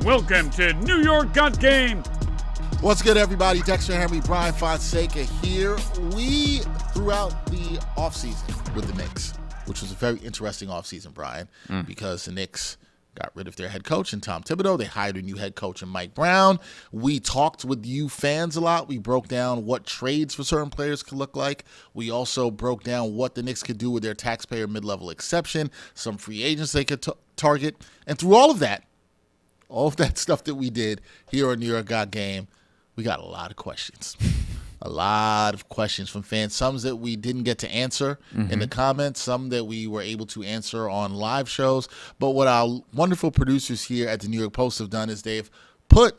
Welcome to New York Got Game. What's good, everybody? Dexter, Henry, Bryan, Fonseca here. We, throughout the offseason with the Knicks, which was a very interesting offseason, Bryan, because the Knicks got rid of their head coach in Tom Thibodeau. They hired a new head coach in Mike Brown. We talked with you fans a lot. We broke down what trades for certain players could look like. We also broke down what the Knicks could do with their taxpayer mid-level exception, some free agents they could target. And through all of that stuff that we did here on New York Got Game, we got a lot of questions. A lot of questions from fans. Some that we didn't get to answer in the comments. Some that we were able to answer on live shows. But what our wonderful producers here at the New York Post have done is they've put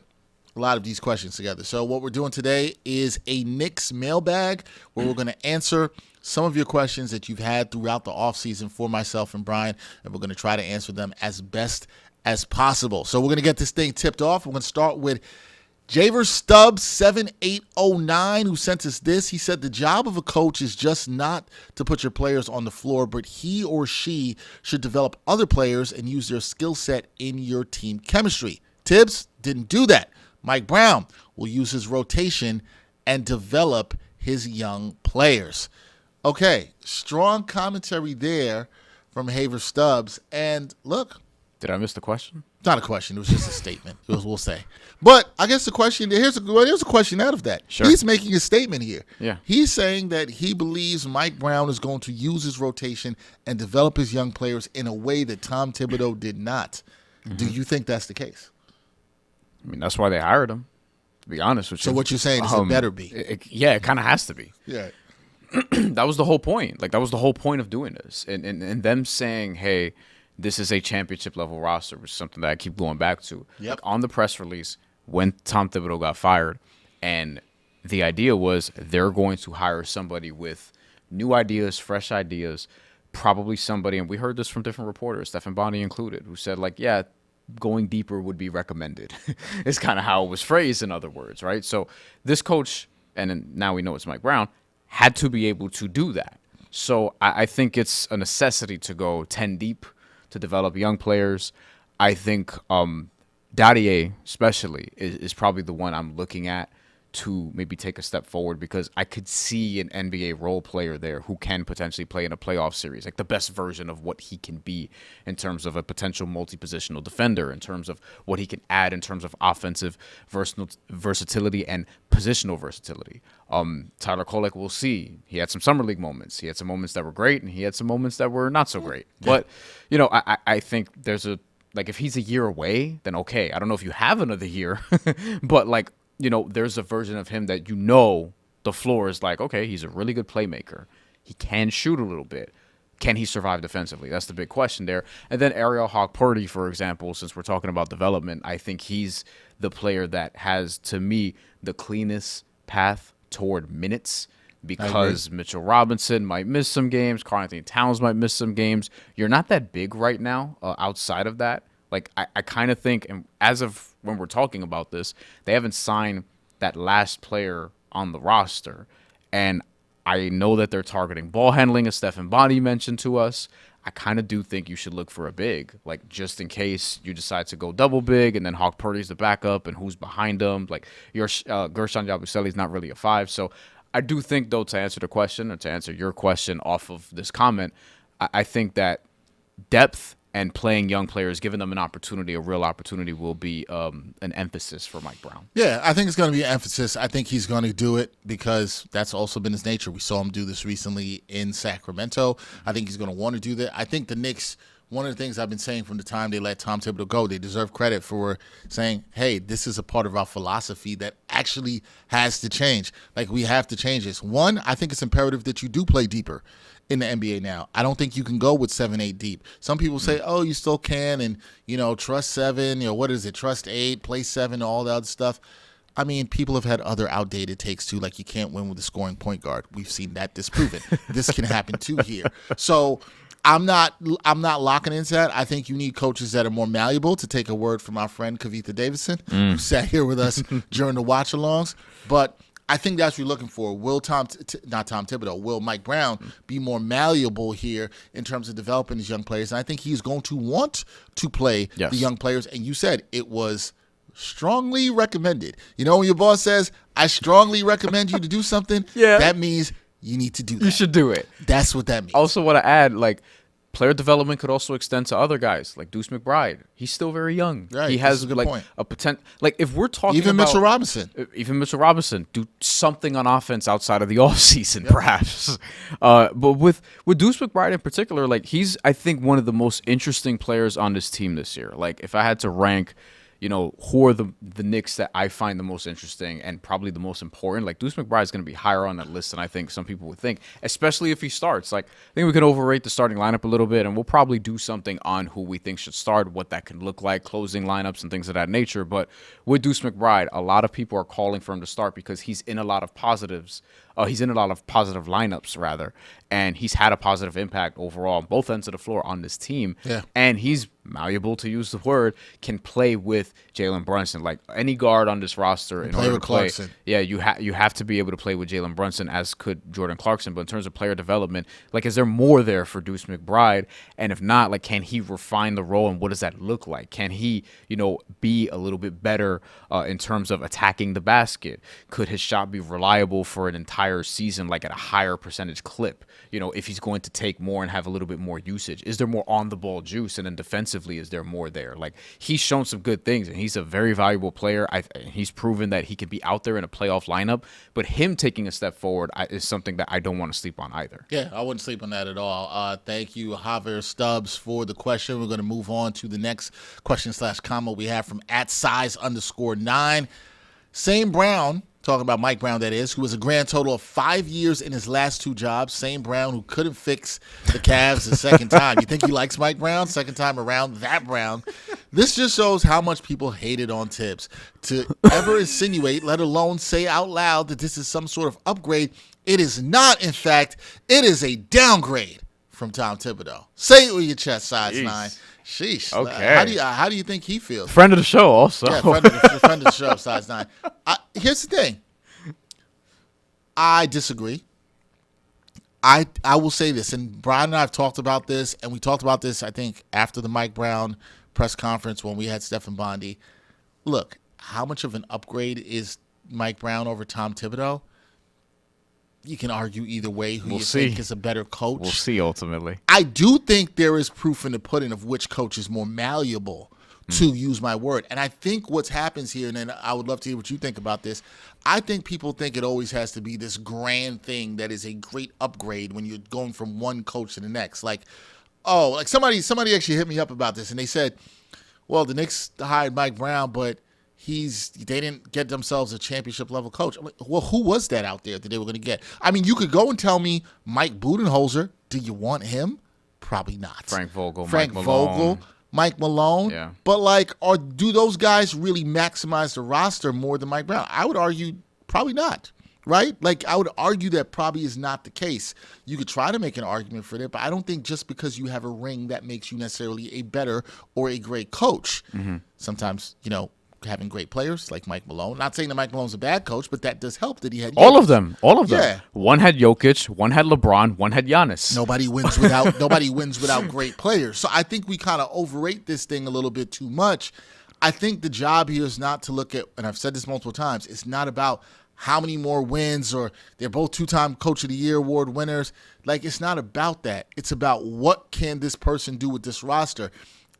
a lot of these questions together. So what we're doing today is a Knicks mailbag where we're going to answer some of your questions that you've had throughout the offseason for myself and Bryan, and we're going to try to answer them as best as possible. So we're going to get this thing tipped off. We're going to start with Javer Stubs 7809, who sent us this. He said the job of a coach is just not to put your players on the floor, but he or she should develop other players and use their skill set in your team chemistry. Tibbs didn't do that. Mike Brown will use his rotation and develop his young players. Okay, strong commentary there from Javer Stubs. And look, did I miss the question? Not a question. It was just a statement. We'll say. But I guess the question, here's a question out of that. Sure. He's making a statement here. Yeah. He's saying that he believes Mike Brown is going to use his rotation and develop his young players in a way that Tom Thibodeau did not. Do you think that's the case? I mean, that's why they hired him, to be honest with you. So what you're saying is it better be. It kind of has to be. Yeah. That was the whole point. Like, that was the whole point of doing this. And them saying, hey, this is a championship-level roster, which is something that I keep going back to. Yep. Like, on the press release, when Tom Thibodeau got fired, and the idea was they're going to hire somebody with new ideas, fresh ideas, probably somebody, and we heard this from different reporters, Stephen Bonnie included, who said, like, yeah, going deeper would be recommended. It's kind of how it was phrased, in other words, right? So this coach, and now we know it's Mike Brown, had to be able to do that. So I think it's a necessity to go 10 deep, to develop young players. I think Dadier especially is probably the one I'm looking at to maybe take a step forward, because I could see an NBA role player there who can potentially play in a playoff series, like the best version of what he can be in terms of a potential multi-positional defender, in terms of what he can add in terms of offensive versatility and positional versatility. Tyler Kolek, we'll see. He had some summer league moments. He had some moments that were great, and he had some moments that were not so great. Yeah. But, I think there's if he's a year away, then okay. I don't know if you have another year, but there's a version of him that the floor is like, okay, he's a really good playmaker. He can shoot a little bit. Can he survive defensively? That's the big question there. And then Ariel Hawk-Purdy, for example, since we're talking about development, I think he's the player that has, to me, the cleanest path toward minutes, because Mitchell Robinson might miss some games. Karl-Anthony Towns might miss some games. You're not that big right now outside of that. Like, I kind of think, and as of when we're talking about this, they haven't signed that last player on the roster. And I know that they're targeting ball handling, as Stephen Bonnie mentioned to us. I kind of do think you should look for a big, like, just in case you decide to go double big, and then Hawk-Purdy's the backup, and who's behind him. Like, your Gershon Yabusele's not really a 5. So I do think, though, to answer the question, or to answer your question off of this comment, I think that depth and playing young players, giving them an opportunity, a real opportunity, will be an emphasis for Mike Brown. Yeah, I think it's going to be an emphasis. I think he's going to do it because that's also been his nature. We saw him do this recently in Sacramento. I think he's going to want to do that. I think the Knicks, one of the things I've been saying from the time they let Tom Thibodeau go, they deserve credit for saying, hey, this is a part of our philosophy that actually has to change. Like, we have to change this. One, I think it's imperative that you do play deeper in the NBA now. I don't think you can go with 7-8 deep. Some people say, oh, you still can, and, trust 7, what is it, trust 8, play 7, all that other stuff. I mean, people have had other outdated takes, too, like you can't win with a scoring point guard. We've seen that disproven. This can happen, too, here. So I'm not locking into that. I think you need coaches that are more malleable, to take a word from our friend Kavitha Davidson, who sat here with us during the watch-alongs. But I think that's what you're looking for. Will will Mike Brown be more malleable here in terms of developing his young players? And I think he's going to want to play the young players. And you said it was strongly recommended. You know when your boss says, I strongly recommend you to do something, Yeah. that means you need to do that. You should do it. That's what that means. Also, want to add, like, player development could also extend to other guys, like Deuce McBride. He's still very young. Right, he has that's a good like point. a potential. Like, if we're talking Even about Mitchell Robinson. even Mitchell Robinson, do something on offense outside of the offseason, perhaps. But with Deuce McBride in particular, like, he's, I think, one of the most interesting players on this team this year. Like, if I had to rank, you know, who are the Knicks that I find the most interesting and probably the most important, like, Deuce McBride is going to be higher on that list than I think some people would think, especially if he starts. Like, I think we can overrate the starting lineup a little bit, and we'll probably do something on who we think should start, what that can look like, closing lineups and things of that nature. But with Deuce McBride, a lot of people are calling for him to start because he's in a lot of positives. He's in a lot of positive lineups, rather, and he's had a positive impact overall on both ends of the floor on this team. Yeah. And he's malleable, to use the word, can play with Jalen Brunson. Like, any guard on this roster, in order to play, Clarkson. yeah, you have to be able to play with Jalen Brunson, as could Jordan Clarkson. But in terms of player development, like, is there more there for Deuce McBride? And if not, like, can he refine the role, and what does that look like? Can he, you know, be a little bit better in terms of attacking the basket? Could his shot be reliable for an entire season, like at a higher percentage clip? You know, if he's going to take more and have a little bit more usage, is there more on the ball juice? And then defensively, is there more there? Like, he's shown some good things, and he's a very valuable player. He's proven that he can be out there in a playoff lineup, but him taking a step forward is something that I don't want to sleep on either. Yeah, I wouldn't sleep on that at all. Thank you, Javer Stubs, for the question. We're going to move on to the next question/comment we have from @size_9. Same Brown, talking about Mike Brown, that is, who was a grand total of 5 years in his last two jobs. Same Brown who couldn't fix the Cavs the second time. You think he likes Mike Brown? Second time around, that Brown. This just shows how much people hated on Tibbs. To ever insinuate, let alone say out loud, that this is some sort of upgrade, it is not. In fact, it is a downgrade from Tom Thibodeau. Say it with your chest, size 9. Sheesh. Okay. How do you think he feels? Friend of the show, also. Yeah, friend of the show, size 9. Here's the thing. I disagree. I will say this, and Bryan and I have talked about this, and we talked about this, I think, after the Mike Brown press conference when we had Stephen Bondi. Look, how much of an upgrade is Mike Brown over Tom Thibodeau? You can argue either way who think is a better coach. We'll see, ultimately. I do think there is proof in the pudding of which coach is more malleable, to use my word. And I think what happens here, and then I would love to hear what you think about this, I think people think it always has to be this grand thing that is a great upgrade when you're going from one coach to the next. Like, oh, like somebody actually hit me up about this, and they said, well, the Knicks hired Mike Brown, but they didn't get themselves a championship level coach. I'm like, well, who was that out there that they were going to get? I mean, you could go and tell me Mike Budenholzer. Do you want him? Probably not. Frank Vogel, Mike Malone. Yeah. But, like, do those guys really maximize the roster more than Mike Brown? I would argue probably not, right? Like, I would argue that probably is not the case. You could try to make an argument for that, but I don't think just because you have a ring that makes you necessarily a better or a great coach. Mm-hmm. Sometimes, you know, having great players like Mike Malone. Not saying that Mike Malone's a bad coach, but that does help that he had Jokic. All of them. Yeah. One had Jokic, one had LeBron, one had Giannis. Nobody wins without great players. So I think we kind of overrate this thing a little bit too much. I think the job here is not to look at, and I've said this multiple times, it's not about how many more wins, or they're both 2-time Coach of the Year award winners. Like, it's not about that. It's about what can this person do with this roster.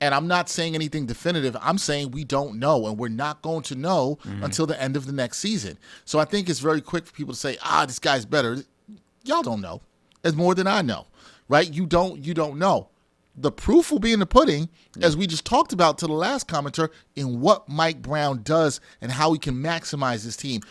And I'm not saying anything definitive. I'm saying we don't know, and we're not going to know until the end of the next season. So I think it's very quick for people to say, this guy's better. Y'all don't know. It's more than I know, right? You don't know. The proof will be in the pudding, as we just talked about to the last commenter, in what Mike Brown does and how he can maximize his team.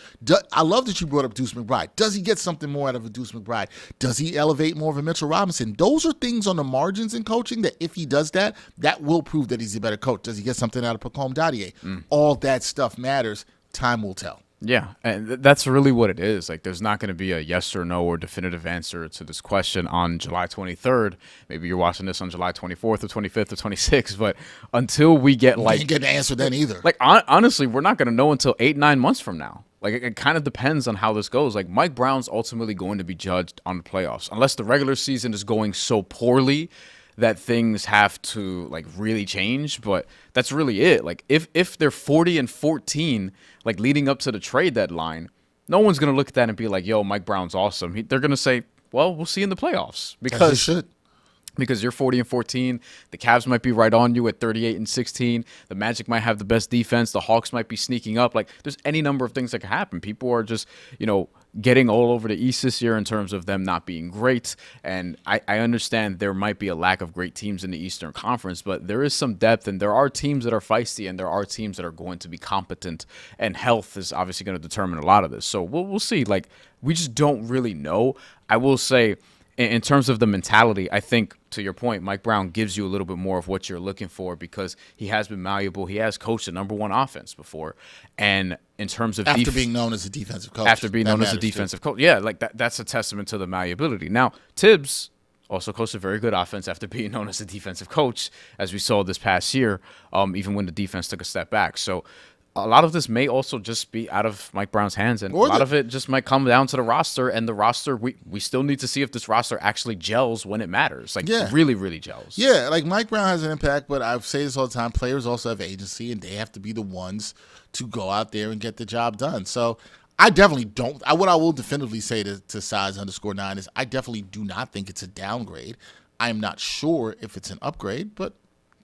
I love that you brought up Deuce McBride. Does he get something more out of a Deuce McBride? Does he elevate more of a Mitchell Robinson? Those are things on the margins in coaching that if he does that, that will prove that he's a better coach. Does he get something out of Pacome Dadier? All that stuff matters. Time will tell. Yeah, and that's really what it is. Like, there's not going to be a yes or no or definitive answer to this question on July 23rd. Maybe you're watching this on July 24th or 25th or 26th, but until we get, like... You didn't get an answer then either. Like, honestly, we're not going to know until 8-9 months from now. Like, it kind of depends on how this goes. Like, Mike Brown's ultimately going to be judged on the playoffs. Unless the regular season is going so poorly that things have to like really change, but that's really it. Like if they're 40-14, like leading up to the trade deadline, no one's gonna look at that and be like, "Yo, Mike Brown's awesome." They're gonna say, "Well, we'll see in the playoffs," because you're 40-14. The Cavs might be right on you at 38-16. The Magic might have the best defense. The Hawks might be sneaking up. Like, there's any number of things that could happen. People are just, getting all over the East this year in terms of them not being great. And I understand there might be a lack of great teams in the Eastern Conference, but there is some depth, and there are teams that are feisty, and there are teams that are going to be competent. And health is obviously going to determine a lot of this. So we'll see. Like, we just don't really know. I will say, in terms of the mentality, I think, to your point, Mike Brown gives you a little bit more of what you're looking for because he has been malleable. He has coached the number one offense before. And in terms of after being known as a defensive coach. Coach. Yeah, like that's a testament to the malleability. Now, Tibbs also coached a very good offense after being known as a defensive coach, as we saw this past year, even when the defense took a step back. So a lot of this may also just be out of Mike Brown's hands, and a lot of it just might come down to the roster. And the roster, we still need to see if this roster actually gels when it matters. Like, really, really gels. Yeah, like Mike Brown has an impact, but I say this all the time, players also have agency, and they have to be the ones to go out there and get the job done. So I definitely don't. What I will definitively say to size_9 is I definitely do not think it's a downgrade. I am not sure if it's an upgrade, but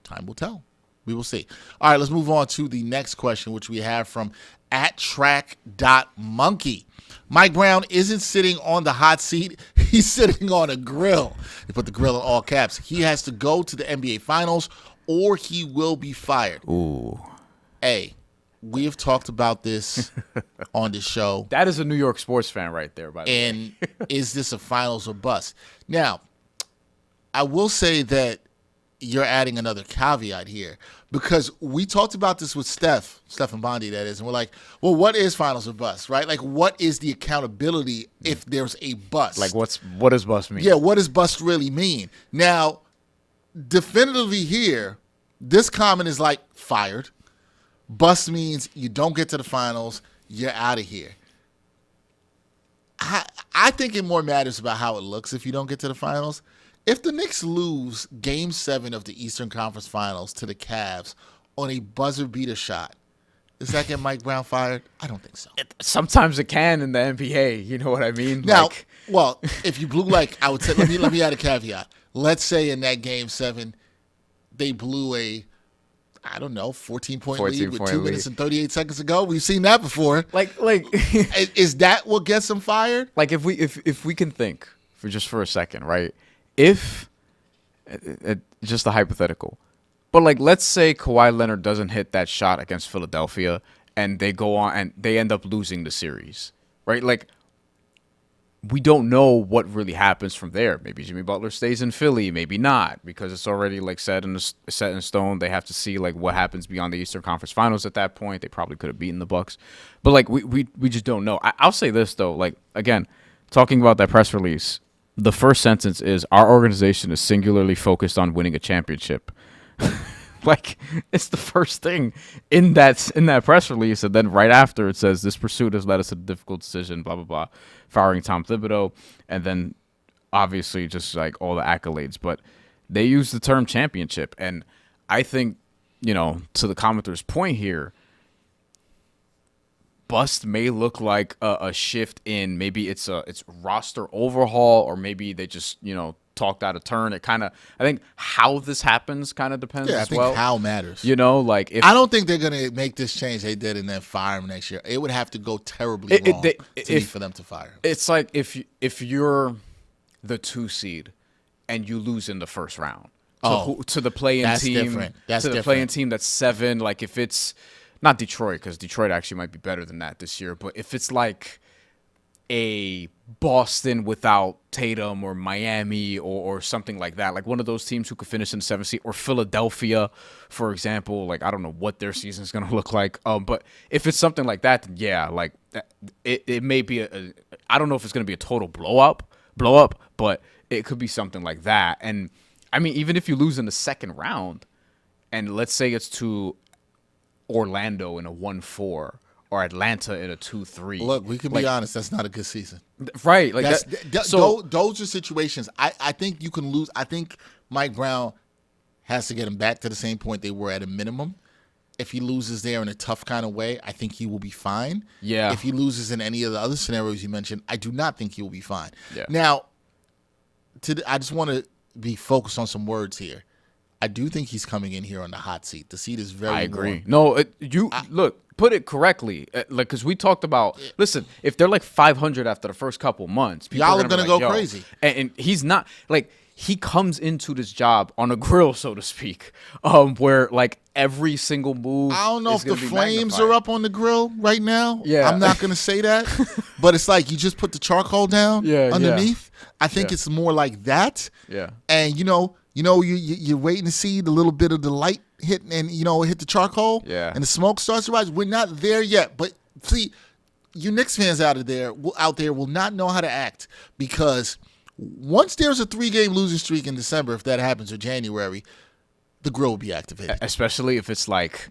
time will tell. We will see. All right, let's move on to the next question, which we have from @track.monkey. Mike Brown isn't sitting on the hot seat. He's sitting on a grill. They put the grill in all caps. He has to go to the NBA Finals or he will be fired. Ooh. Hey, we have talked about this on the show. That is a New York sports fan right there, by the way. And is this a finals or bust? Now, I will say that you're adding another caveat here because we talked about this with Stephen Bondi, that is, and we're like, well, what is finals or bust, right? Like, what is the accountability if there's a bust? Like, what does bust mean? Yeah, what does bust really mean? Now, definitively here, this comment is like fired. Bust means you don't get to the finals, you're out of here. I think it more matters about how it looks if you don't get to the finals. If the Knicks lose Game 7 of the Eastern Conference Finals to the Cavs on a buzzer beater shot, does that get Mike Brown fired? I don't think so. Sometimes it can in the NBA. You know what I mean? Now, well, if you blew I would say, let me add a caveat. Let's say in that Game 7, they blew a 14-point lead with 2 minutes and 38 seconds to go. We've seen that before. Like, is that what gets them fired? Like, if we can think for a second, right? If just a hypothetical, but like, let's say Kawhi Leonard doesn't hit that shot against Philadelphia and they go on and they end up losing the series, right? Like, we don't know what really happens from there. Maybe Jimmy Butler stays in Philly, maybe not, because it's already like set in stone. They have to see like what happens beyond the Eastern Conference Finals at that point. They probably could have beaten the Bucks, but like we just don't know. I'll say this though, like, again, talking about that press release. The first sentence is, our organization is singularly focused on winning a championship. Like, it's the first thing in that press release. And then right after it says, this pursuit has led us to a difficult decision, blah, blah, blah, firing Tom Thibodeau. And then obviously just like all the accolades. But they use the term championship. And I think, to the commenter's point here, bust may look like a shift in maybe it's roster overhaul, or maybe they just talked out of turn. It kind of, I think how this happens kind of depends. I think how matters. Like, if I don't think they're gonna make this change they did and then fire him next year. It would have to go terribly wrong for them to fire him. It's like if you're the 2 seed and you lose in the first round to the play-in team, play-in team that's 7. Like, if it's not Detroit, because Detroit actually might be better than that this year. But if it's like a Boston without Tatum, or Miami, or something like that, like one of those teams who could finish in the 7th seed, or Philadelphia, for example, like, I don't know what their season is going to look like. But if it's something like that, then yeah, like it may be I don't know if it's going to be a total blow up, but it could be something like that. And I mean, even if you lose in the second round, and let's say it's to Orlando in a 1-4, or Atlanta in a 2-3. Look, we can be honest. That's not a good season. Right. Like those are situations. I think you can lose. I think Mike Brown has to get him back to the same point they were at a minimum. If he loses there in a tough kind of way, I think he will be fine. Yeah. If he loses in any of the other scenarios you mentioned, I do not think he will be fine. Yeah. Now, I just want to be focused on some words here. I do think he's coming in here on the hot seat. The seat is very I agree. warm. No, look, put it correctly. Like, because we talked about, listen, if they're like 500 after the first couple months, y'all are going to go crazy. And he's not, like, he comes into this job on a grill, so to speak, where, like, every single move. I don't know if the flames are up on the grill right now. Yeah. I'm not going to say that. But it's like you just put the charcoal down underneath. Yeah. I think it's more like that. Yeah. And, you're waiting to see the little bit of the light hit and, hit the charcoal. Yeah. And the smoke starts to rise. We're not there yet. But, see, you Knicks fans out there will not know how to act because once there's a 3-game losing streak in December, if that happens, or January, the grill will be activated. Especially if it's like,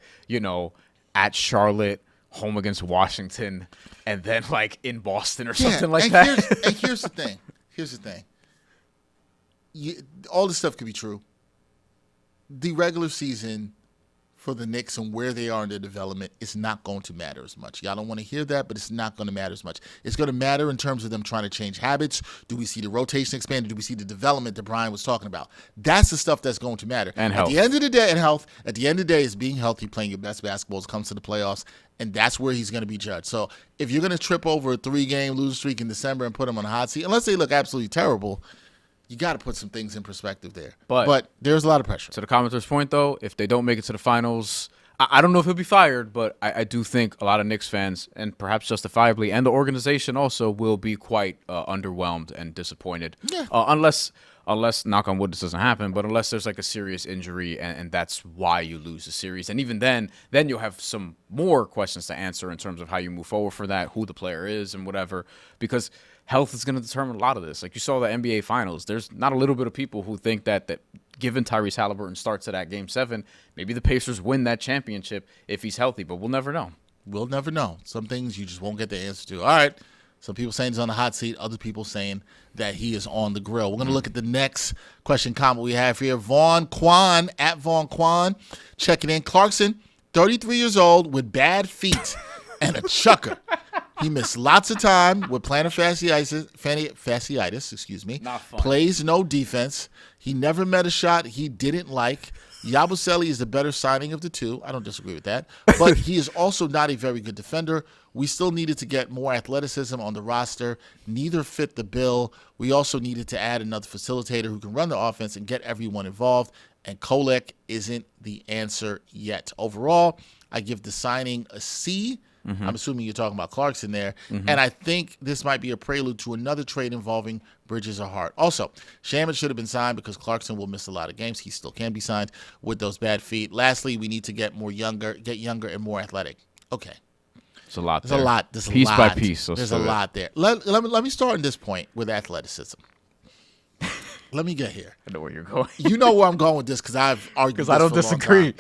at Charlotte, home against Washington, and then like in Boston or something like that. Here's the thing. All this stuff could be true. The regular season for the Knicks and where they are in their development is not going to matter as much. Y'all don't want to hear that, but it's not going to matter as much. It's going to matter in terms of them trying to change habits. Do we see the rotation expanded? Do we see the development that Bryan was talking about? That's the stuff that's going to matter. And health. At the end of the day, at the end of the day, is being healthy, playing your best basketball as it comes to the playoffs, and that's where he's going to be judged. So if you're going to trip over a 3-game losing streak in December and put him on a hot seat, unless they look absolutely terrible, you got to put some things in perspective there. But there's a lot of pressure. To the commenter's point, though, if they don't make it to the finals, I don't know if he'll be fired, but I do think a lot of Knicks fans, and perhaps justifiably, and the organization also will be quite underwhelmed and disappointed. Yeah. Unless, knock on wood, this doesn't happen, but unless there's like a serious injury and that's why you lose the series. And even then you'll have some more questions to answer in terms of how you move forward for that, who the player is and whatever, because health is going to determine a lot of this. Like you saw the NBA Finals. There's not a little bit of people who think that given Tyrese Halliburton starts at that Game 7, maybe the Pacers win that championship if he's healthy, but we'll never know. We'll never know. Some things you just won't get the answer to. All right. Some people saying he's on the hot seat. Other people saying that he is on the grill. We're going to look at the next question comment we have here. Vaughn Quan, at Vaughn Quan, checking in. Clarkson, 33 years old with bad feet and a chucker. He missed lots of time with plantar fasciitis, Not fun. Plays no defense. He never met a shot he didn't like. Yabusele is the better signing of the two. I don't disagree with that. But he is also not a very good defender. We still needed to get more athleticism on the roster. Neither fit the bill. We also needed to add another facilitator who can run the offense and get everyone involved. And Kolek isn't the answer yet. Overall, I give the signing a C. Mm-hmm. I'm assuming you're talking about Clarkson there. Mm-hmm. And I think this might be a prelude to another trade involving Bridges or Hart. Also, Shaman should have been signed because Clarkson will miss a lot of games. He still can be signed with those bad feet. Lastly, we need to get younger and more athletic. Okay. There's a lot. There's a lot. There's piece a lot. by piece. There's a lot there. Let me start on this point with athleticism. Let me get here. I know where you're going. You know where I'm going with this because I've argued because I don't disagree.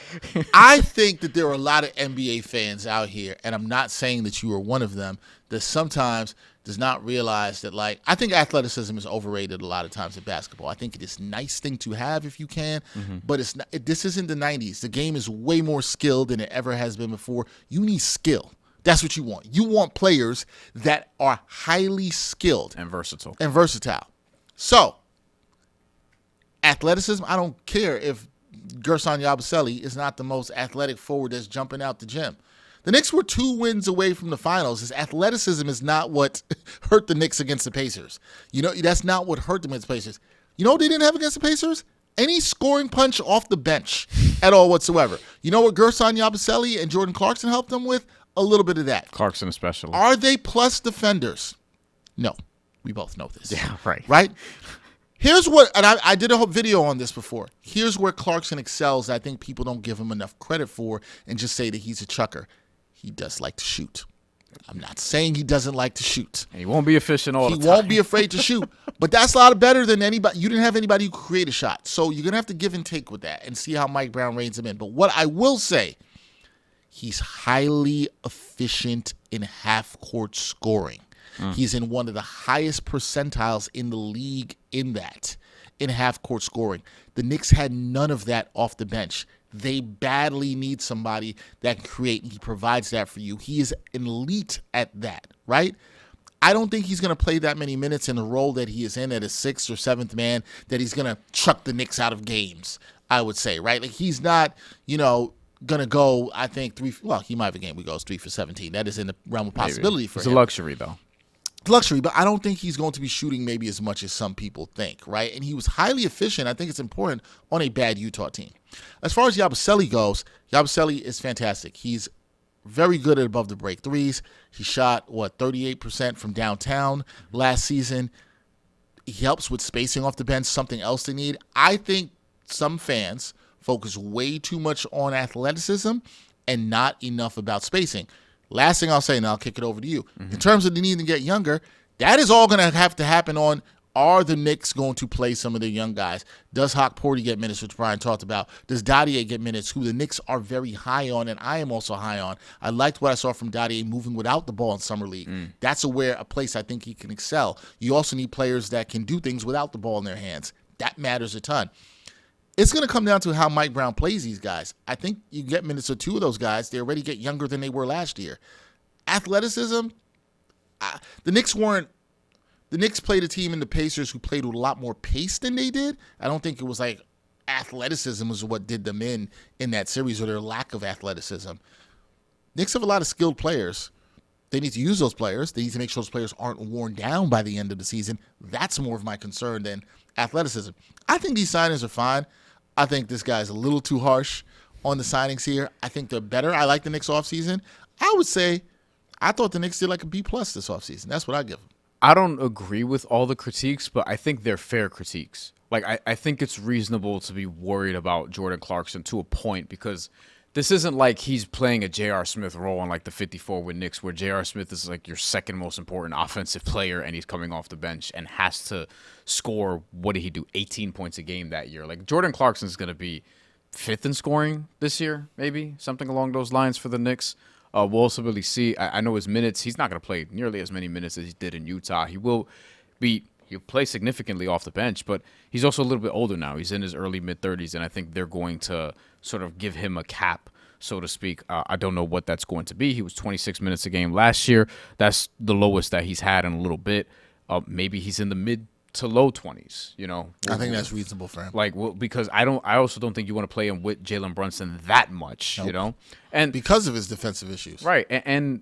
I think that there are a lot of NBA fans out here, and I'm not saying that you are one of them, that sometimes does not realize that, like, I think athleticism is overrated a lot of times in basketball. I think it is a nice thing to have if you can, but it's not. This isn't the 90s. The game is way more skilled than it ever has been before. You need skill. That's what you want. You want players that are highly skilled. And versatile. So, athleticism, I don't care if Gerson Yabusele is not the most athletic forward that's jumping out the gym. The Knicks were 2 wins away from the finals. His athleticism is not what hurt the Knicks against the Pacers. You know, that's not what hurt them against the Pacers. You know what they didn't have against the Pacers? Any scoring punch off the bench at all whatsoever. You know what Gerson Yabusele and Jordan Clarkson helped them with? A little bit of that. Clarkson especially. Are they plus defenders? No. We both know this. Yeah, right. Right? Here's what, and I did a whole video on this before. Here's where Clarkson excels. I think people don't give him enough credit for and just say that he's a chucker. He does like to shoot. I'm not saying he doesn't like to shoot. And he won't be efficient all the time. He won't be afraid to shoot. But that's a lot better than anybody. You didn't have anybody who could create a shot. So you're going to have to give and take with that and see how Mike Brown reins him in. But what I will say, he's highly efficient in half-court scoring. He's in one of the highest percentiles in the league in half-court scoring. The Knicks had none of that off the bench. They badly need somebody that can create, and he provides that for you. He is elite at that, right? I don't think he's going to play that many minutes in the role that he is in at a 6th or 7th man that he's going to chuck the Knicks out of games, I would say, right? Like, he's not, going to go, I think, he might have a game where he goes 3 for 17. That is in the realm of possibility for him. It's a luxury, though. Luxury, but I don't think he's going to be shooting maybe as much as some people think, right? And he was highly efficient. I think it's important on a bad Utah team. As far as Yabusele goes, Yabusele is fantastic. He's very good at above the break threes. He shot, 38% from downtown last season. He helps with spacing off the bench, something else they need. I think some fans focus way too much on athleticism and not enough about spacing. Last thing I'll say, and I'll kick it over to you. In terms of the need to get younger, that is all going to have to happen on, are the Knicks going to play some of their young guys? Does Hart get minutes, which Bryan talked about? Does Dadier get minutes, who the Knicks are very high on, and I am also high on? I liked what I saw from Dadier moving without the ball in Summer League. That's a place I think he can excel. You also need players that can do things without the ball in their hands. That matters a ton. It's going to come down to how Mike Brown plays these guys. I think you get minutes of 2 of those guys, they already get younger than they were last year. Athleticism, the Knicks played a team in the Pacers who played with a lot more pace than they did. I don't think it was like athleticism was what did them in that series, or their lack of athleticism. Knicks have a lot of skilled players. They need to use those players. They need to make sure those players aren't worn down by the end of the season. That's more of my concern than athleticism. I think these signings are fine. I think this guy's a little too harsh on the signings here. I think they're better. I like the Knicks offseason. I would say I thought the Knicks did like a B+ this offseason. That's what I give them. I don't agree with all the critiques, but I think they're fair critiques. Like, I think it's reasonable to be worried about Jordan Clarkson to a point, because this isn't like he's playing a J.R. Smith role on like the 54 with Knicks, where J.R. Smith is like your second most important offensive player and he's coming off the bench and has to score, what did he do, 18 points a game that year. Like, Jordan Clarkson is going to be 5th in scoring this year, maybe, something along those lines for the Knicks. We'll also really see. I know his minutes, he's not going to play nearly as many minutes as he did in Utah. He'll play significantly off the bench, but he's also a little bit older now. He's in his early mid-30s, and I think they're going to sort of give him a cap, so to speak. I don't know what that's going to be. He was 26 minutes a game last year. That's the lowest that he's had in a little bit. Maybe he's in the mid to low 20s, I think that's reasonable for him. Like, because I also don't think you want to play him with Jalen Brunson that much, Nope. And because of his defensive issues. Right, and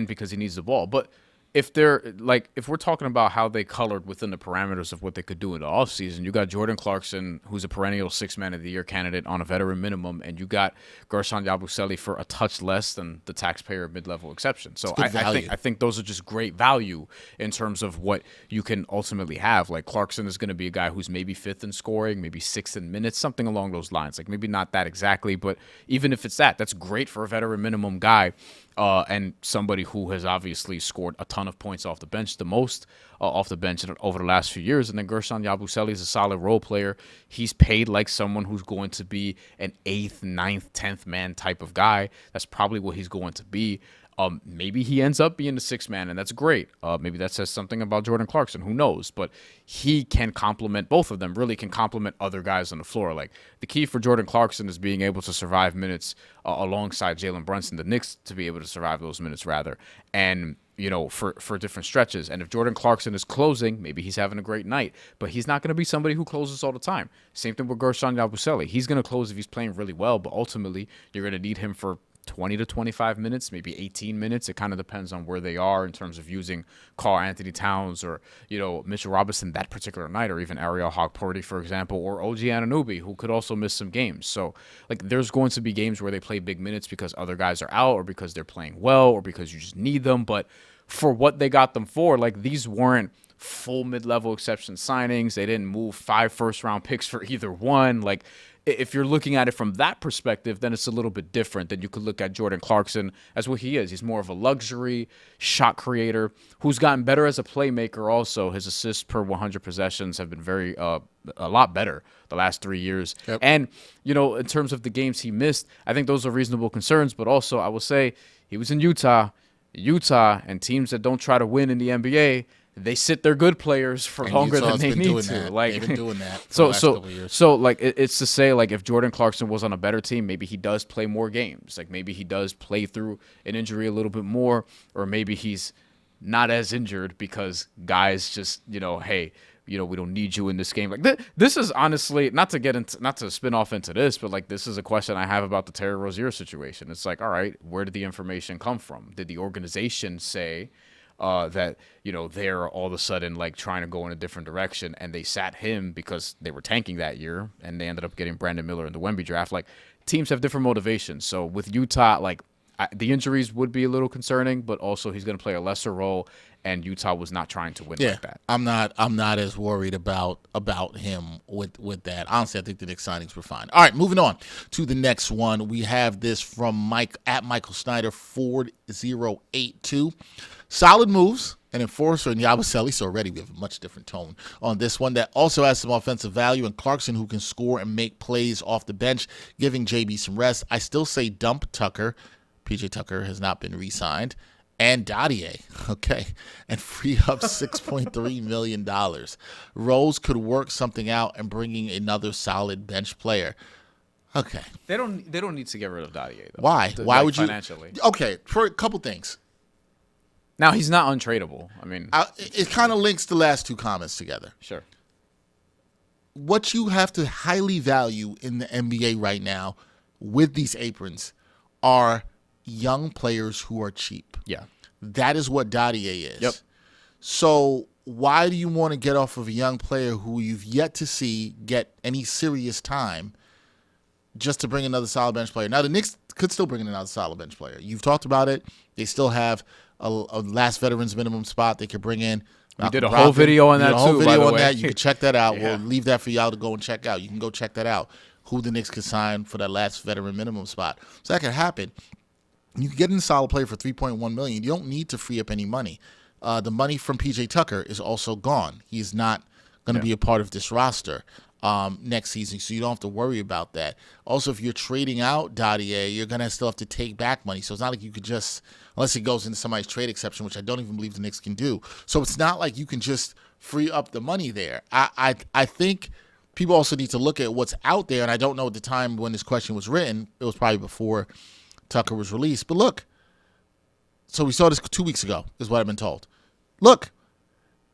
because he needs the ball. But if we're talking about how they colored within the parameters of what they could do in the offseason, you got Jordan Clarkson, who's a perennial 6th Man of the Year candidate on a veteran minimum, and you got Gershon Yabusele for a touch less than the taxpayer mid-level exception. So I think those are just great value in terms of what you can ultimately have. Like, Clarkson is going to be a guy who's maybe 5th in scoring, maybe 6th in minutes, something along those lines. Like, maybe not that exactly, but even if it's that's great for a veteran minimum guy. And somebody who has obviously scored a ton of points off the bench, the most off the bench over the last few years. And then Gershon Yabusele is a solid role player. He's paid like someone who's going to be an 8th, 9th, 10th man type of guy. That's probably what he's going to be. Maybe he ends up being the 6th man, and that's great. Maybe that says something about Jordan Clarkson. Who knows? But he can complement, both of them really can complement other guys on the floor. Like, the key for Jordan Clarkson is being able to survive minutes alongside Jalen Brunson, the Knicks to be able to survive those minutes, rather. And, for different stretches. And if Jordan Clarkson is closing, maybe he's having a great night. But he's not going to be somebody who closes all the time. Same thing with Gershon Yabusele. He's going to close if he's playing really well, but ultimately you're going to need him for 20 to 25 minutes, maybe 18 minutes. It kind of depends on where they are in terms of using Karl Anthony Towns or, Mitchell Robinson that particular night, or even Ariel Hogporty, for example, or OG Anunoby, who could also miss some games. So, like, there's going to be games where they play big minutes because other guys are out, or because they're playing well, or because you just need them. But for what they got them for, like, these weren't full mid-level exception signings. They didn't move 5 first-round picks for either one. Like, if you're looking at it from that perspective, then it's a little bit different. Then you could look at Jordan Clarkson as what he is. He's more of a luxury shot creator who's gotten better as a playmaker also. His assists per 100 possessions have been a lot better the last 3 years. Yep. And, in terms of the games he missed, I think those are reasonable concerns. But also, I will say, he was in Utah and teams that don't try to win in the NBA, they sit their good players for longer than they need to. They've been doing that for so the last couple of years. So it's to say, like, if Jordan Clarkson was on a better team, maybe he does play more games. Like, maybe he does play through an injury a little bit more, or maybe he's not as injured because guys just, hey, we don't need you in this game. Like, this is honestly not to spin off into this, but like, this is a question I have about the Terry Rozier situation. It's like, all right, where did the information come from? Did the organization say that they're all of a sudden like trying to go in a different direction, and they sat him because they were tanking that year, and they ended up getting Brandon Miller in the Wemby draft? Like, teams have different motivations. So with Utah, like, the injuries would be a little concerning, but also he's going to play a lesser role, and Utah was not trying to win like that. I'm not as worried about him with that. Honestly, I think the Knicks signings were fine. All right, moving on to the next one. We have this from Mike at Michael Snyder 4082. Solid moves, an enforcer in Yabusele, so already we have a much different tone on this one. That also has some offensive value, and Clarkson, who can score and make plays off the bench, giving JB some rest. I still say dump Tucker. PJ Tucker has not been re-signed. And Dadier, okay, and free up $6.3 million. Rose could work something out and bringing another solid bench player. Okay. They don't need to get rid of Dadier, though. Why? Why would you? Financially. Okay, for a couple things. Now, he's not untradeable. I mean, it kind of links the last two comments together. Sure. What you have to highly value in the NBA right now with these aprons are young players who are cheap. Yeah. That is what Dadier is. Yep. So why do you want to get off of a young player who you've yet to see get any serious time just to bring another solid bench player? Now, the Knicks could still bring in another solid bench player. You've talked about it. They still have a last veterans minimum spot they could bring in. We did a whole video on that, too, by the way. You can check that out. Yeah. We'll leave that for y'all to go and check out. You can go check that out, who the Knicks could sign for that last veteran minimum spot. So that could happen. You can get in a solid player for $3.1 million. You don't need to free up any money. The money from PJ Tucker is also gone. He's not going to be a part of this roster next season, so you don't have to worry about that. Also, if you're trading out Dadier, you're going to still have to take back money. So it's not like you could just, unless it goes into somebody's trade exception, which I don't even believe the Knicks can do. So it's not like you can just free up the money there. I think people also need to look at what's out there, and I don't know at the time when this question was written. It was probably before Tucker was released. But look, so we saw this 2 weeks ago, is what I've been told. Look,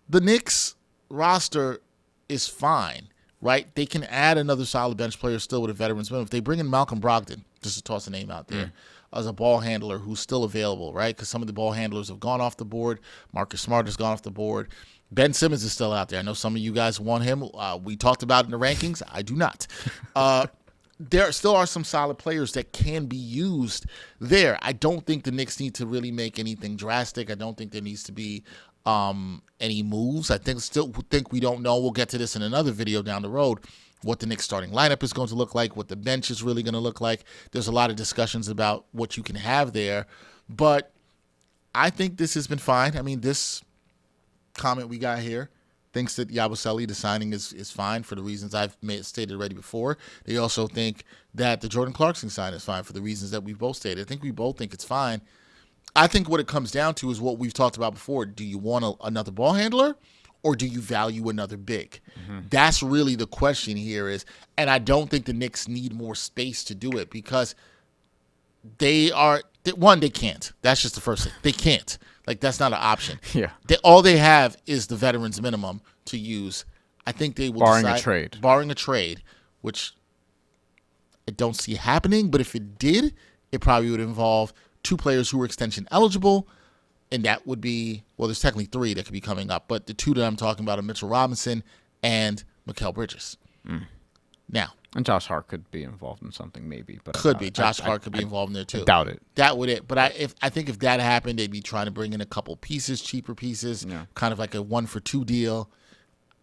the Knicks roster is fine, right? They can add another solid bench player still with a veteran's minimum. If they bring in Malcolm Brogdon, just to toss a name out there, as a ball handler who's still available, right? Because some of the ball handlers have gone off the board. Marcus Smart has gone off the board. Ben Simmons is still out there. I know some of you guys want him. We talked about it in the rankings. I do not. There still are some solid players that can be used there. I don't think the Knicks need to really make anything drastic. I don't think there needs to be any moves. I think we don't know. We'll get to this in another video down the road, what the Knicks starting lineup is going to look like, what the bench is really going to look like. There's a lot of discussions about what you can have there. But I think this has been fine. I mean, this comment we got here thinks that Yabusele, the signing is fine for the reasons I've stated already before. They also think that the Jordan Clarkson sign is fine for the reasons that we've both stated. I think we both think it's fine. I think what it comes down to is what we've talked about before. Do you want another ball handler, or do you value another big? That's really the question here is, and I don't think the Knicks need more space to do it because they can't. That's just the first thing. They can't. Like, that's not an option. Yeah. All they have is the veterans minimum to use. I think they will Barring a trade, which I don't see happening. But if it did, it probably would involve two players who were extension eligible, and that would be, well, there's technically three that could be coming up. But the two that I'm talking about are Mitchell Robinson and Mikal Bridges. Now. And Josh Hart could be involved in something, maybe. But Josh Hart could be involved in there too. I doubt it. That would it. But I think if that happened, they'd be trying to bring in a couple pieces, cheaper pieces, kind of like a 1-for-2 deal.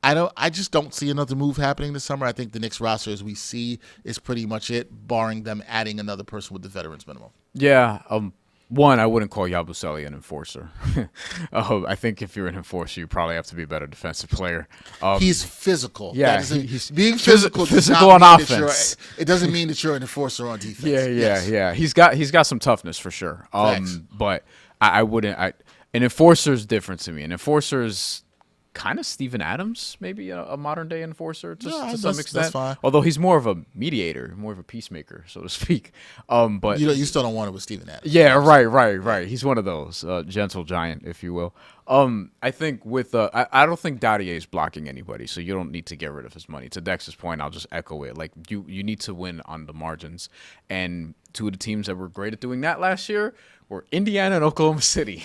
I just don't see another move happening this summer. I think the Knicks roster, as we see, is pretty much it, barring them adding another person with the veterans minimum. Yeah. One, I wouldn't call Yabusele an enforcer. I think if you're an enforcer, you probably have to be a better defensive player. He's physical. Yeah, he's being physical on offense. It doesn't mean that you're an enforcer on defense. Yeah. He's got some toughness for sure. But I wouldn't. An enforcer is different to me. An enforcer is kind of Steven Adams, maybe a modern day enforcer to some extent. That's fine. Although he's more of a mediator, more of a peacemaker, so to speak. But you still don't want it with Steven Adams. Yeah, right. He's one of those gentle giant, if you will. I think with I don't think Dottier is blocking anybody, so you don't need to get rid of his money. To Dexter's point, I'll just echo it. Like you need to win on the margins, and two of the teams that were great at doing that last year were Indiana and Oklahoma City.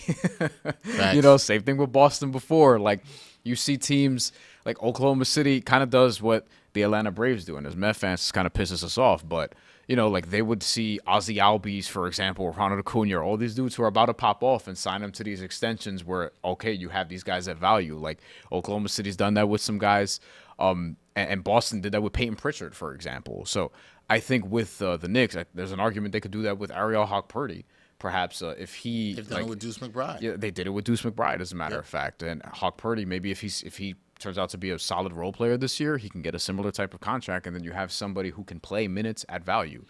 Same thing with Boston before. Like you see teams like Oklahoma City kind of does what the Atlanta Braves do, and as Met fans, kind of pisses us off, but. Like they would see Ozzy Albies, for example, or Ronald Acuna, all these dudes who are about to pop off and sign them to these extensions where, okay, you have these guys at value. Like Oklahoma City's done that with some guys, and Boston did that with Peyton Pritchard, for example. So I think with the Knicks, there's an argument they could do that with Ariel Hawk-Purdy. Perhaps if he... They've done it with Deuce McBride. Yeah, they did it with Deuce McBride, as a matter of fact. And Hawk-Purdy, maybe if he turns out to be a solid role player this year, he can get a similar type of contract, and then you have somebody who can play minutes at value.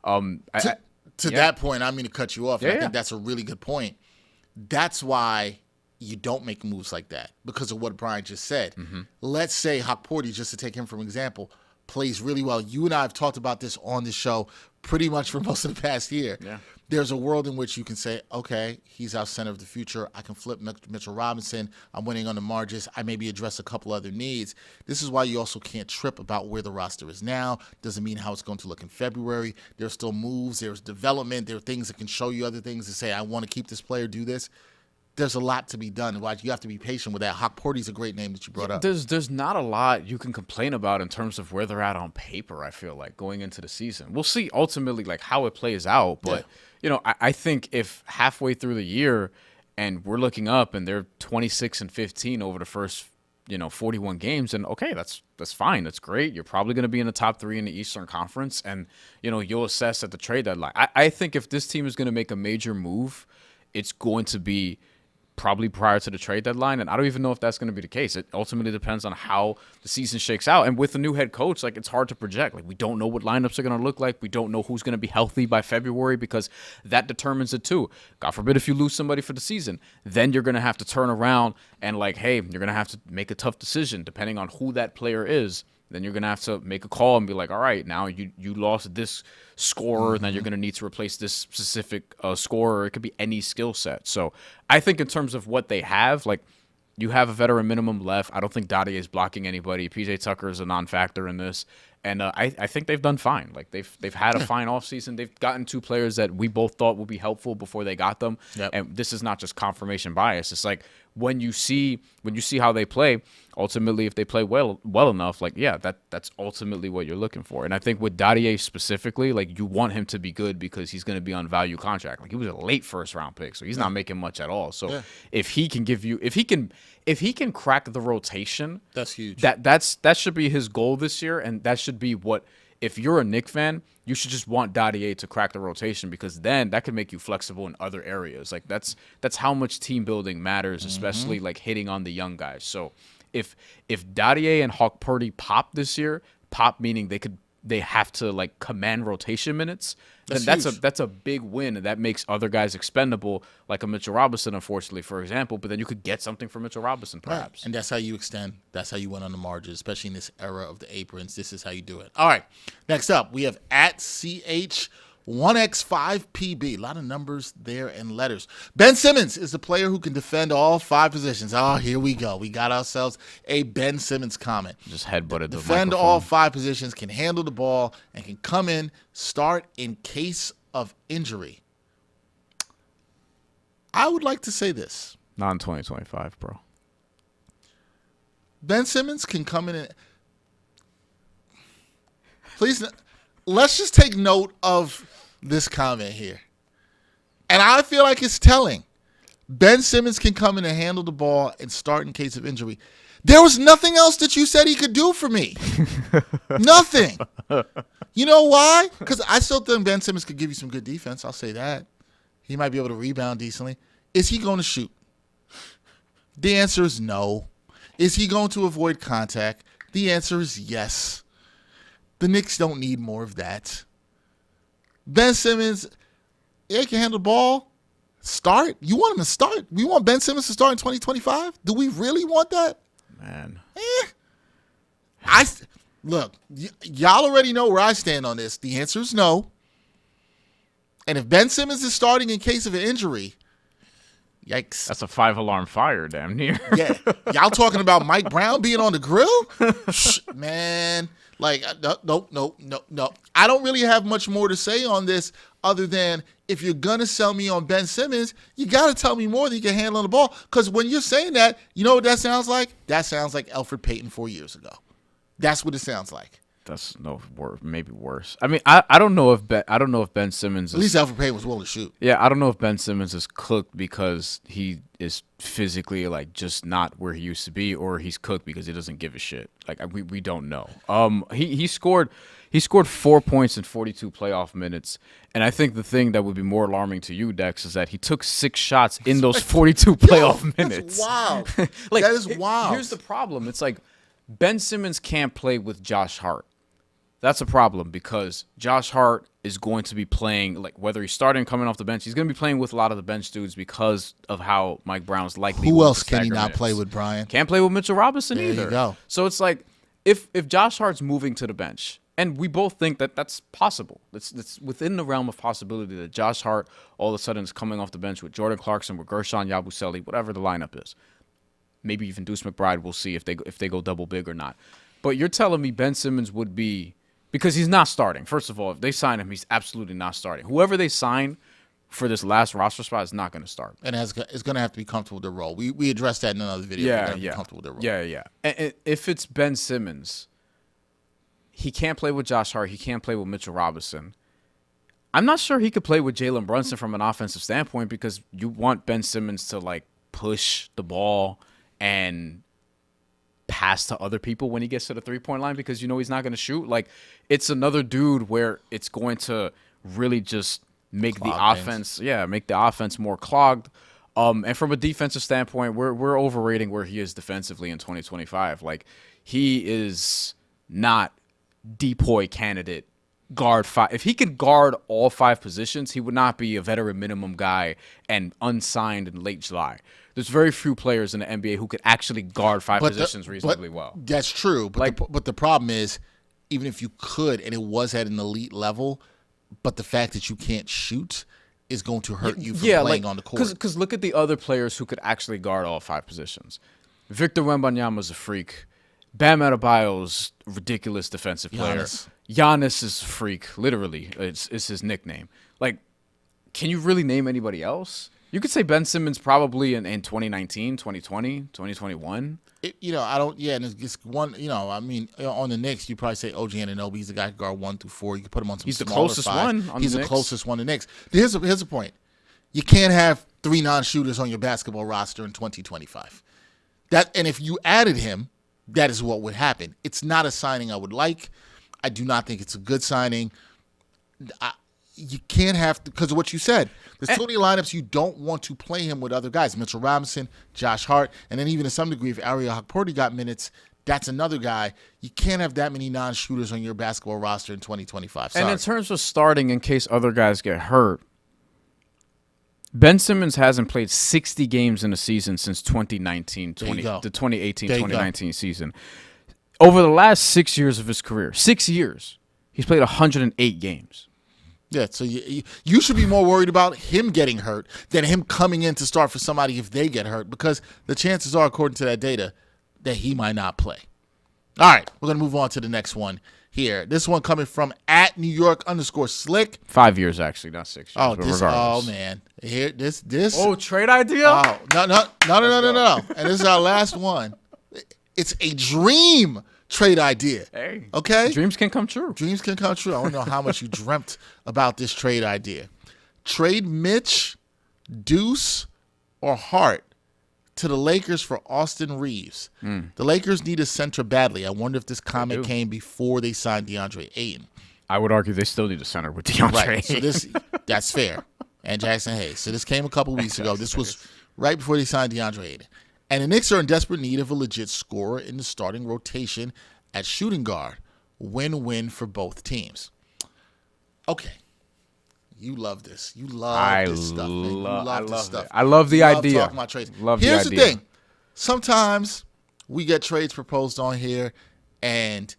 To that point, I'm going to cut you off. I think that's a really good point. That's why you don't make moves like that, because of what Bryan just said. Mm-hmm. Let's say Hawk-Purdy, just to take him for an example, plays really well. You and I have talked about this on the show pretty much for most of the past year. Yeah. There's a world in which you can say, okay, he's our center of the future. I can flip Mitchell Robinson. I'm winning on the margins. I maybe address a couple other needs. This is why you also can't trip about where the roster is now. Doesn't mean how it's going to look in February. There's still moves. There's development. There are things that can show you other things to say, I want to keep this player, do this. There's a lot to be done. You have to be patient with that. Hawk-Purdy's a great name that you brought up. There's not a lot you can complain about in terms of where they're at on paper, I feel like, going into the season. We'll see ultimately like how it plays out, but I think if halfway through the year and we're looking up and they're 26-15 over the first 41 games, and okay, that's fine. That's great. You're probably going to be in the top 3 in the Eastern Conference, and you'll assess at the trade deadline. I think if this team is going to make a major move, it's going to be probably prior to the trade deadline, and I don't even know if that's going to be the case. It ultimately depends on how the season shakes out, and with the new head coach, like, it's hard to project. Like, we don't know what lineups are going to look like. We don't know who's going to be healthy by February, because that determines it too. God forbid if you lose somebody for the season, then you're going to have to turn around and you're going to have to make a tough decision depending on who that player is. Then you're going to have to make a call and be like, all right, now you lost this scorer, and then you're going to need to replace this specific scorer. It could be any skill set. So I think in terms of what they have, you have a veteran minimum left. I don't think Dottier is blocking anybody. PJ Tucker is a non-factor in this. And I think they've done fine. They've had a fine offseason. They've gotten 2 players that we both thought would be helpful before they got them. Yep. And this is not just confirmation bias. It's like when you see how they play, ultimately if they play well enough, that's ultimately what you're looking for. And I think with Dottier specifically, you want him to be good because he's going to be on value contract. He was a late first round pick, so he's not making much at all. So if he can crack the rotation, that's huge. That should be his goal this year, and that should be what. If you're a Knicks fan, you should just want Dottier to crack the rotation, because then that can make you flexible in other areas. That's how much team building matters, especially hitting on the young guys. So if Dottier and Hawk-Purdy pop this year, pop meaning they have to command rotation minutes, then that's a big win, and that makes other guys expendable, like a Mitchell Robinson, unfortunately, for example. But then you could get something from Mitchell Robinson, perhaps. Right. And that's how you extend. That's how you win on the margins, especially in this era of the aprons. This is how you do it. All right. Next up, we have @CH1X5PB. A lot of numbers there and letters. Ben Simmons is the player who can defend all 5 positions. Oh, here we go. We got ourselves a Ben Simmons comment. Just headbutted the defend microphone. all 5 positions, can handle the ball, and can come in, start in case of injury. I would like to say this. Not in 2025, bro. Ben Simmons can come in and... Please, let's just take note of this comment here. And I feel like it's telling. Ben Simmons can come in and handle the ball and start in case of injury. There was nothing else that you said he could do for me. Nothing. You know why? Because I still think Ben Simmons could give you some good defense. I'll say that. He might be able to rebound decently. Is he going to shoot? The answer is no. Is he going to avoid contact? The answer is yes. The Knicks don't need more of that. Ben Simmons, he can handle the ball. Start? You want him to start? We want Ben Simmons to start in 2025? Do we really want that? Man. Look, y'all already know where I stand on this. The answer is no. And if Ben Simmons is starting in case of an injury, yikes. That's a 5-alarm fire, damn near. Yeah. Y'all talking about Mike Brown being on the grill? Man. Like, no. I don't really have much more to say on this other than if you're going to sell me on Ben Simmons, you got to tell me more than you can handle on the ball. Because when you're saying that, you know what that sounds like? That sounds like Elfrid Payton 4 years ago. That's what it sounds like. That's maybe worse. I mean, I don't know if Ben Simmons. At least Elfrid Payton was willing to shoot. Yeah, I don't know if Ben Simmons is cooked because he is physically like just not where he used to be, or he's cooked because he doesn't give a shit. Like we don't know. He scored 4 points in 42 playoff minutes, and I think the thing that would be more alarming to you, Dex, is that he took 6 shots in those 42 playoff minutes. That's wild. Like, that is wild. Here's the problem. It's like Ben Simmons can't play with Josh Hart. That's a problem because Josh Hart is going to be playing, like whether he's starting coming off the bench, he's going to be playing with a lot of the bench dudes because of how Mike Brown's likely. Who else can he not play with, Bryan? Can't play with Mitchell Robinson either. There you go. So it's like if Josh Hart's moving to the bench, and we both think that that's possible. It's within the realm of possibility that Josh Hart all of a sudden is coming off the bench with Jordan Clarkson, with Gershon Yabusele, whatever the lineup is. Maybe even Deuce McBride. We'll see if they go double big or not. But you're telling me Ben Simmons would be. Because he's not starting. First of all, if they sign him, he's absolutely not starting. Whoever they sign for this last roster spot is not going to start. And it's going to have to be comfortable with their role. We addressed that in another video. Yeah. Be comfortable with their role. Yeah. And if it's Ben Simmons, he can't play with Josh Hart. He can't play with Mitchell Robinson. I'm not sure he could play with Jalen Brunson from an offensive standpoint because you want Ben Simmons to like push the ball and pass to other people when he gets to the 3-point line because you know he's not going to shoot. Like, it's another dude where it's going to really just make the offense more clogged. And from a defensive standpoint, we're overrating where he is defensively in 2025. Like, he is not DPOY candidate guard 5. If he could guard all 5 positions, he would not be a veteran minimum guy and unsigned in late July. There's very few players in the NBA who could actually guard 5 positions reasonably well. That's true. But the problem is, even if you could, and it was at an elite level, but the fact that you can't shoot is going to hurt you from playing on the court. Because look at the other players who could actually guard all 5 positions. Victor Wembanyama's a freak. Bam Adebayo's a ridiculous defensive player. Giannis is a freak, literally. It's his nickname. Like, can you really name anybody else? You could say Ben Simmons probably in 2019, 2020, 2021. And it's one, I mean, on the Knicks, you probably say OG Anunoby. He's the guy who can guard 1 through 4. You can put him on some smaller 5. He's the closest one on He's the the Knicks. closest one to the Knicks. Here's the point. You can't have 3 non-shooters on your basketball roster in 2025. And if you added him, that is what would happen. It's not a signing I would like. I do not think it's a good signing. You can't have to, because of what you said. There's too many lineups you don't want to play him with other guys. Mitchell Robinson, Josh Hart, and then even to some degree, if Ariel Hukporti got minutes, that's another guy. You can't have that many non-shooters on your basketball roster in 2025. Sorry. And in terms of starting in case other guys get hurt, Ben Simmons hasn't played 60 games in a season since 2019, the 2018-2019 season. Over the last 6 years of his career, 6 years, he's played 108 games. Yeah, so you should be more worried about him getting hurt than him coming in to start for somebody if they get hurt, because the chances are, according to that data, that he might not play. All right, we're going to move on to the next one here. This one coming from @NewYork_Slick. 5 years, actually, not 6 years. Oh, man. Here, this. Oh, trade idea? Oh, no. And this is our last one. It's a dream trade idea. Hey, okay? Dreams can come true. Dreams can come true. I don't know how much you dreamt about this trade idea. Trade Mitch, Deuce, or Hart to the Lakers for Austin Reeves. The Lakers need a center badly. I wonder if this comment came before they signed DeAndre Ayton. I would argue they still need a center with DeAndre. Right. So that's fair. And Jackson Hayes. So this came a couple weeks ago. This was right before they signed DeAndre Ayton. And the Knicks are in desperate need of a legit scorer in the starting rotation at shooting guard. Win-win for both teams. Okay. You love this. You love this stuff, man. You love this stuff. I love the you idea. Love talking about trades. Love Here's the the idea. thing. Sometimes we get trades proposed on here, and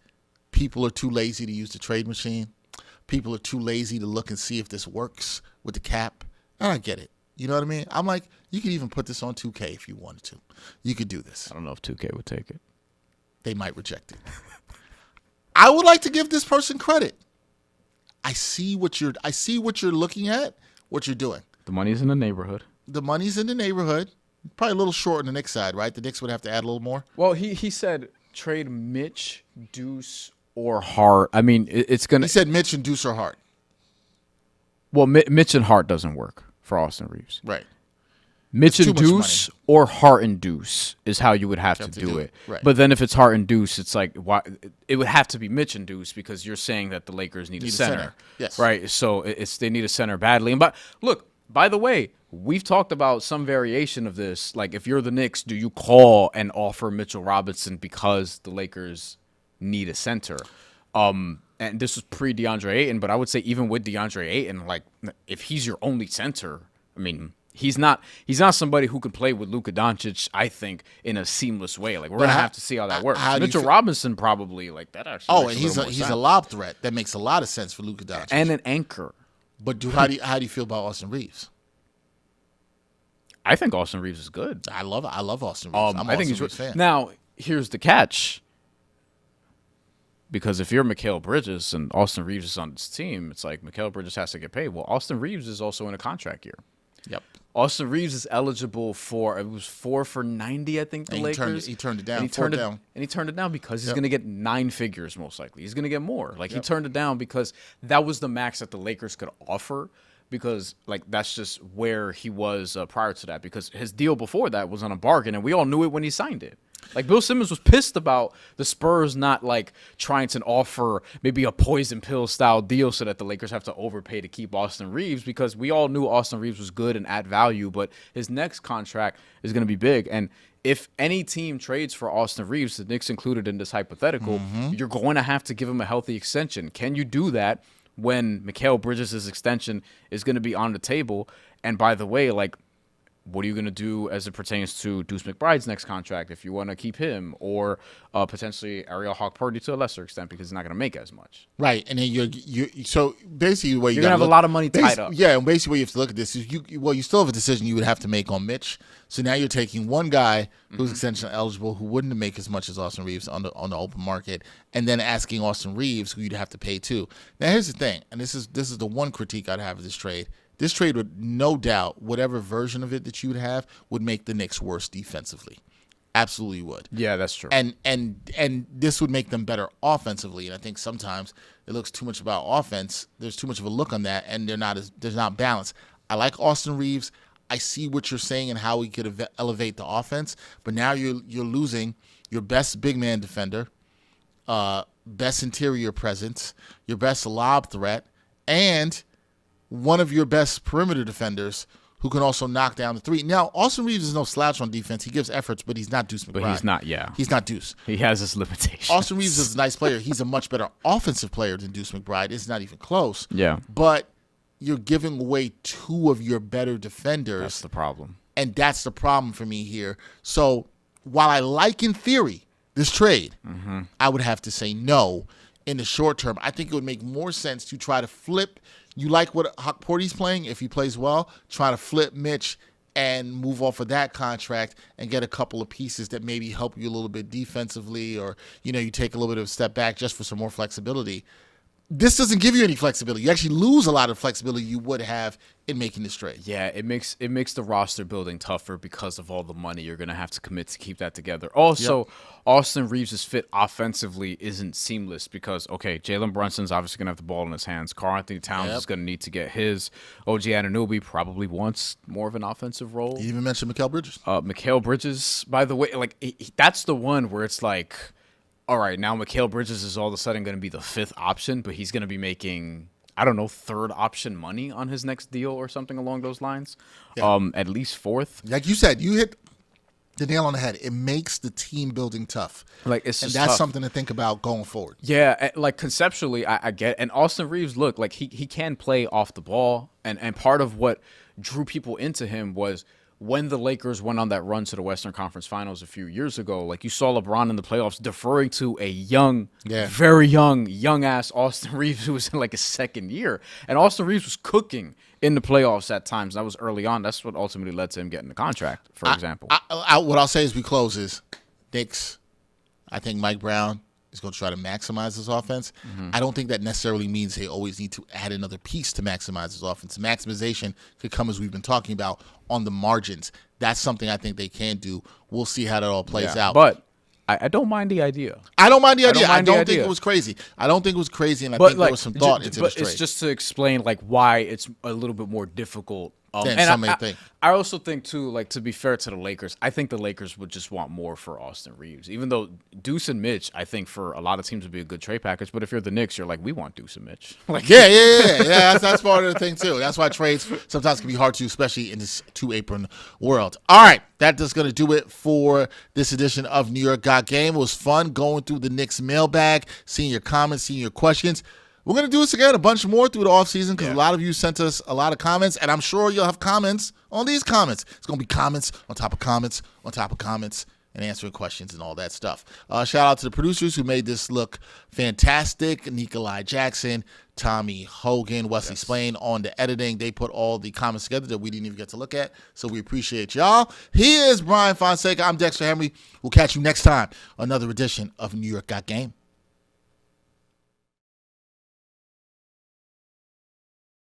people are too lazy to use the trade machine. People are too lazy to look and see if this works with the cap. And I get it. You know what I mean? I'm like, you could even put this on 2K if you wanted to. You could do this. I don't know if 2K would take it. They might reject it. I would like to give this person credit. I see what you're looking at, what you're doing. The money's in the neighborhood. The money's in the neighborhood. Probably a little short on the Knicks side, right? The Knicks would have to add a little more. Well, he said trade Mitch, Deuce, or Hart. I mean, it's going to... He said Mitch and Deuce or Hart. Well, Mitch and Hart doesn't work for Austin Reeves. Right. Mitch It's and too much Deuce or Hart and Deuce is how you would have to do it. Right. But then if it's Hart and Deuce, it's like why it would have to be Mitch and Deuce because you're saying that the Lakers need a center. Yes. Right. So they need a center badly. And look, by the way, we've talked about some variation of this. Like if you're the Knicks, do you call and offer Mitchell Robinson because the Lakers need a center? And this was pre DeAndre Ayton, but I would say even with DeAndre Ayton, like if he's your only center, I mean. He's not somebody who can play with Luka Doncic, I think, in a seamless way. Like we're gonna have to see how that works. Mitchell Robinson probably like that actually. Oh, and he's a lob threat. That makes a lot of sense for Luka Doncic. And an anchor. But how do you feel about Austin Reeves? I think Austin Reeves is good. I love Austin Reeves. I'm I think he's Reeves fan. Now, here's the catch. Because if you're Mikal Bridges and Austin Reeves is on this team, it's like Mikal Bridges has to get paid. Well, Austin Reeves is also in a contract year. Yep. Austin Reeves is eligible for, it was 4 for $90, I think, the Lakers. He turned it down. And he turned it down because he's going to get 9 figures, most likely. He's going to get more. Like, he turned it down because that was the max that the Lakers could offer because, like, that's just where he was prior to that because his deal before that was on a bargain, and we all knew it when he signed it. Like, Bill Simmons was pissed about the Spurs not, like, trying to offer maybe a poison pill style deal so that the Lakers have to overpay to keep Austin Reeves because we all knew Austin Reeves was good and add value, but his next contract is going to be big. And if any team trades for Austin Reeves, the Knicks included in this hypothetical, you're going to have to give him a healthy extension. Can you do that when Mikal Bridges' extension is going to be on the table? And by the way, like, what are you going to do as it pertains to Deuce McBride's next contract if you want to keep him or potentially Ariel Hawk-Purdy to a lesser extent because he's not going to make as much? Right, and then you so basically the way you're going to have a lot of money tied up. Yeah, and basically what you have to look at this is you still have a decision you would have to make on Mitch. So now you're taking one guy who's extension eligible who wouldn't make as much as Austin Reeves on the open market, and then asking Austin Reeves who you'd have to pay too. Now here's the thing, and this is the one critique I'd have of this trade. This trade would, no doubt, whatever version of it that you would have, would make the Knicks worse defensively. Absolutely would. Yeah, that's true. And this would make them better offensively. And I think sometimes it looks too much about offense. There's too much of a look on that, and there's not balance. I like Austin Reeves. I see what you're saying and how he could elevate the offense. But now you're losing your best big man defender, best interior presence, your best lob threat, and one of your best perimeter defenders who can also knock down the three. Now, Austin Reeves is no slouch on defense. He gives efforts, but he's not Deuce McBride. But he's not, yeah. He's not Deuce. He has his limitations. Austin Reeves is a nice player. He's a much better offensive player than Deuce McBride. It's not even close. Yeah. But you're giving away two of your better defenders. That's the problem. And that's the problem for me here. So while I like in theory this trade, I would have to say no in the short term. I think it would make more sense to try to flip. You like what Hawk-Purdy's playing? If he plays well, try to flip Mitch and move off of that contract and get a couple of pieces that maybe help you a little bit defensively, or you take a little bit of a step back just for some more flexibility. this doesn't give you any flexibility. You actually lose a lot of flexibility you would have in making this trade. Yeah, it makes the roster building tougher because of all the money you're going to have to commit to keep that together. Also, Austin Reeves' fit offensively isn't seamless because, okay, Jalen Brunson's obviously going to have the ball in his hands. Karl Anthony Towns is going to need to get his. OG Anunoby probably wants more of an offensive role. You even mentioned Mikal Bridges. Mikal Bridges, by the way, like that's the one where it's like, all right, now Mikal Bridges is all of a sudden going to be the fifth option, but he's going to be making, I don't know, third option money on his next deal or something along those lines. At least fourth. Like you said, you hit the nail on the head. It makes the team building tough. Like it's just and that's tough. something to think about going forward. Yeah, like conceptually, I get. And Austin Reeves, look, like he can play off the ball, and part of what drew people into him was when the Lakers went on that run to the Western Conference Finals a few years ago. Like you saw LeBron in the playoffs deferring to a very young ass Austin Reeves who was in like his second year, and Austin Reeves was cooking in the playoffs at times. That was early on. That's what ultimately led to him getting the contract, for example. What I'll say as we close is, Knicks, I think Mike Brown is going to try to maximize his offense. I don't think that necessarily means they always need to add another piece to maximize his offense. Maximization could come, as we've been talking about, on the margins. That's something I think they can do. We'll see how that all plays out. But I don't mind the idea. I don't mind the idea. I mind the don't think idea. it was crazy. I don't think it was crazy, and I think there was some thought into this trade. But it's just to explain like why it's a little bit more difficult. Than some may think. I also think too, like to be fair to the Lakers, I think the Lakers would just want more for Austin Reeves. Even though Deuce and Mitch, I think for a lot of teams would be a good trade package. But if you're the Knicks, you're like, we want Deuce and Mitch. Like, yeah. That's part of the thing too. That's why trades sometimes can be hard to, especially in this two-apron world. All right, that is going to do it for this edition of New York Got Game. It was fun going through the Knicks mailbag, seeing your comments, seeing your questions. We're going to do this again a bunch more through the offseason because a lot of you sent us a lot of comments, and I'm sure you'll have comments on these comments. It's going to be comments on top of comments on top of comments and answering questions and all that stuff. Shout out to the producers who made this look fantastic. Nikolai Jackson, Tommy Hogan, Wesley Splain on the editing. They put all the comments together that we didn't even get to look at, so we appreciate y'all. He is Bryan Fonseca. I'm Dexter Henry. We'll catch you next time on another edition of New York Got Game.